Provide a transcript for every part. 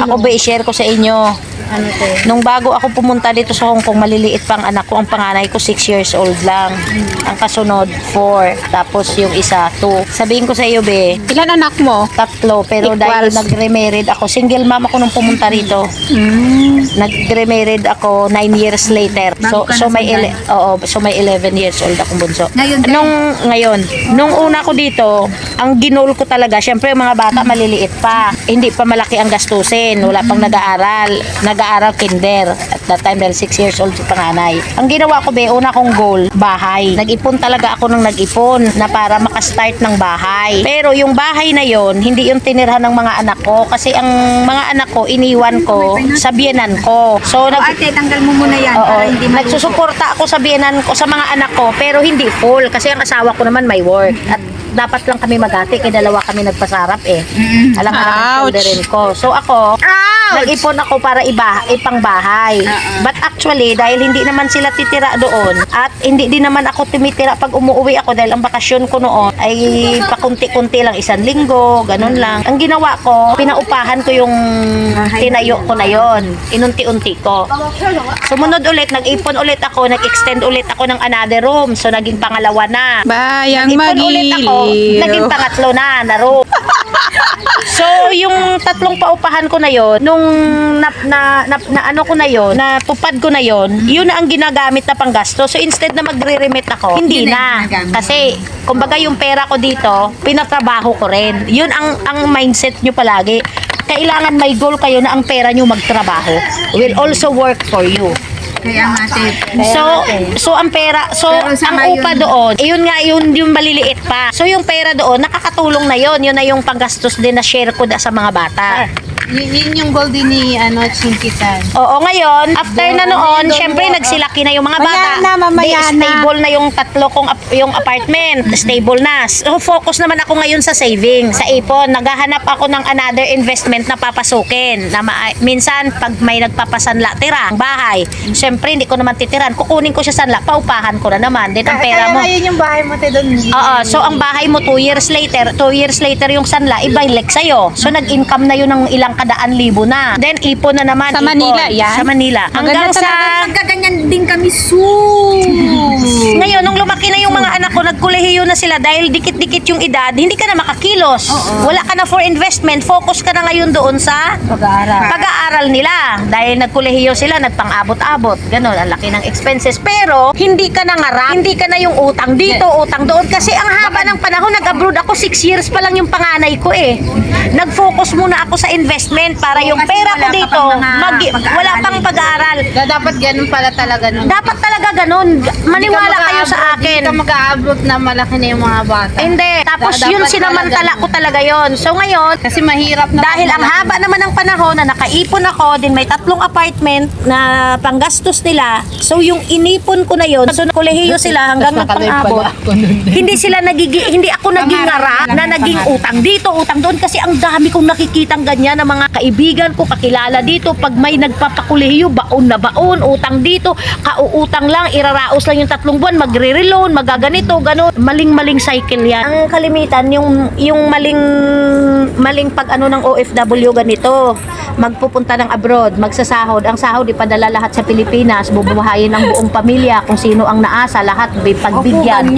Ako ba i-share ko sa inyo? Ano to? Nung bago ako pumunta dito sa Hong Kong, maliliit pang anak ko. Ang panganay ko 6 years old lang. Ang kasunod 4. Tapos yung isa 2. Sabihin ko sa iyo, be, Ilan anak mo? 3. Pero dahil Equals. nag-remarried ako, single mom ako nung pumunta rito. Nag-remarried ako 9 years later. Bago ka So may nasanggan. so may 11 years old akong bunso. Ngayon din? Nung una ko dito, ang ginol ko talaga, syempre yung mga bata maliliit pa. Hindi pa malaki ang gastusin. Wala pang nag-aaral kinder. At that time, dahil 6 years old si panganay. Ang ginawa ko, be, una kong goal, bahay. Nag-ipon talaga ako ng nag-ipon na para makastart ng bahay. Pero yung bahay na yon, hindi yung tinirhan ng mga anak ko. Kasi ang mga anak ko, iniwan ko sa biyenan ko. So, Ate, tanggal mo muna yan para hindi maluto. nagsusuporta ako sa biyenan ko, sa mga anak ko, pero hindi full. Kasi ang asawa ko naman may work. At dapat lang kami magati, kaya dalawa kami nagpasarap eh. Alam mo Ouch. na rin ko. So ako, nag-ipon ako para ipang bahay. But actually, dahil hindi naman sila titira doon, at hindi din naman ako tumitira pag umuwi ako dahil ang bakasyon ko noon ay pakunti-kunti lang, 1 linggo, ganun lang. Ang ginawa ko, pinaupahan ko yung tinayo ko na yon. Inunti-unti ko. Sumunod ulit, nag-ipon ulit ako, nag-extend ulit ako ng another room. So naging pangalawa na. Bayang Nag-ipon ulit ako, naging magiliw. pangatlo na room. So, yung 3 paupahan ko na yon, nung ano ko na yon, natupad ko na yon, yun na ang ginagamit na panggasto. So, instead na magre-remit ako, hindi Hindi na. na ginagamit. Kasi, kumbaga yung pera ko dito, pinatrabaho ko rin. Yun ang mindset nyo palagi. Kailangan may goal kayo na ang pera nyo magtrabaho will also work for you. Kaya nga, ate. So ang pera, Pero sa ang ngayon- upa doon, yun nga yung maliliit pa. So yung pera doon, nakakatulong na yun na yung panggastos din na share ko sa mga bata. Yun yung goal din ni Chinkitan. Oo, ngayon, after na noon, syempre nagsilaki na yung mga bata. Mamaya na. Stable na yung 3 kong yung apartment. Stable na. So focus naman ako ngayon sa saving, sa ipon. Naghahanap ako ng another investment na papasukin. Na minsan, pag may nagpapasanla tira, ang bahay, syempre hindi ko naman titiran. Kukunin ko siya sanla, paupahan ko na naman. Then ang pera mo. Kaya yung bahay mo, te, doon. Oo, so ang bahay mo 2 years later yung sanla, ibalik sa'yo. So nag-income na yun ng ilang kadaan libo na. Then ipon na naman. Sa ipon. Manila, yan? Sa Manila. Hanggang sa... Magkaganyan din kami, Ngayon, nung lumaki na yung mga anak ko, nagkolehiyo na sila dahil dikit-dikit yung edad, hindi ka na makakilos. Wala ka na for investment. Focus ka na ngayon doon sa pag-aaral nila. Dahil nagkolehiyo sila, nagpang-abot-abot. Ganon, ang laki ng expenses. Pero, hindi ka na ngarap. Hindi ka na yung utang dito, utang doon. Kasi ang haba ng panahon, nag-abroad ako, 6 years pa lang yung panganay ko eh. Nag-focus muna ako sa investment para yung kasi pera ko wala ka dito, pang mga wala pang pag-aaral. Dapat ganun pala talaga. No? Dapat talaga ganun. Maniwala kayo sa akin. Hindi ka mag-aabot na malaki na yung mga bata. Hindi. Tapos Dapat yun, sinamantala talaga, ko talaga yon. So ngayon, Kasi mahirap na. dahil ang haba naman ng panahon na nakaipon ako, din may 3 apartment na panggastos nila. So yung inipon ko na yon, so kolehiyo sila hanggang nagpang-abot. Hindi ako naging ngara na naging utang dito, utang doon kasi ang dami kong nakikitang ganyan ng mga kaibigan ko, kakilala dito. Pag may nagpapakulehiyo, baon na baon, utang dito, kauutang lang, iraraos lang yung 3 buwan, magre-reloan, magaganito, gano'n. Maling-maling cycle yan. Ang kalimitan, yung maling pag ano ng OFW ganito, magpupunta ng abroad, magsasahod, ang sahod ipadala lahat sa Pilipinas, bubuhayin ng buong pamilya, kung sino ang naasa, lahat pagbigyan.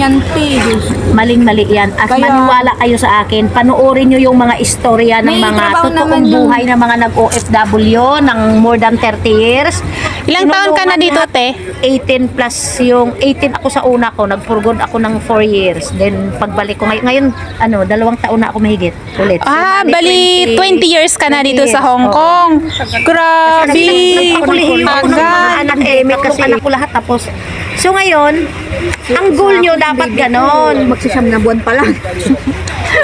Maling-mali yan. At maniwala kayo sa akin, panoorin nyo yung mga istorya ng May mga trabaho naman totoong yun. buhay ng mga nag-OFW ng more than 30 years. Ilang taon ka na dito, te? 18 plus yung 18 ako sa una ko, nagpurgod ako ng 4 years. Then pagbalik ko ngayon 2 taon na ako mahigit ulit. So, Bali 20 years ka na dito sa Hong Kong. Grabe. Nagpakulihiyo ako ng mga anak kasi anak ko lahat tapos. So ngayon, ang goal nyo dapat ganon. Magsisiyam na buwan pa lang.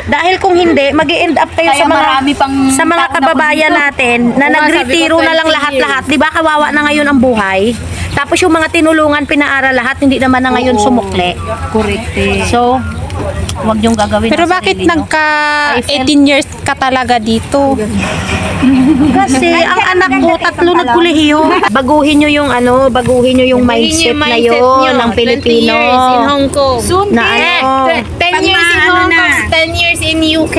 Dahil kung hindi, mag-end up kayo Kaya sa mga marami pang sa mga taon ako kababayan dito. natin na Oo nga, nagretiro sabi ko, na lang 20 lahat-lahat. 'Di ba kawawa na ngayon ang buhay? Tapos yung mga tinulungan, pinaaral lahat, hindi naman na ngayon sumukli. Correct. So, wag niyong gagawin. Pero ang bakit sarili niyo. nagka 18 years ka talaga dito? Kasi ang anak ko, 3 nagkolehiyo. Baguhin niyo yung baguhin niyo yung mindset na yun ng Pilipino. 20 years in Hong Kong. Soon Na ano, 10 years in Hong Kong, 10 years in UK.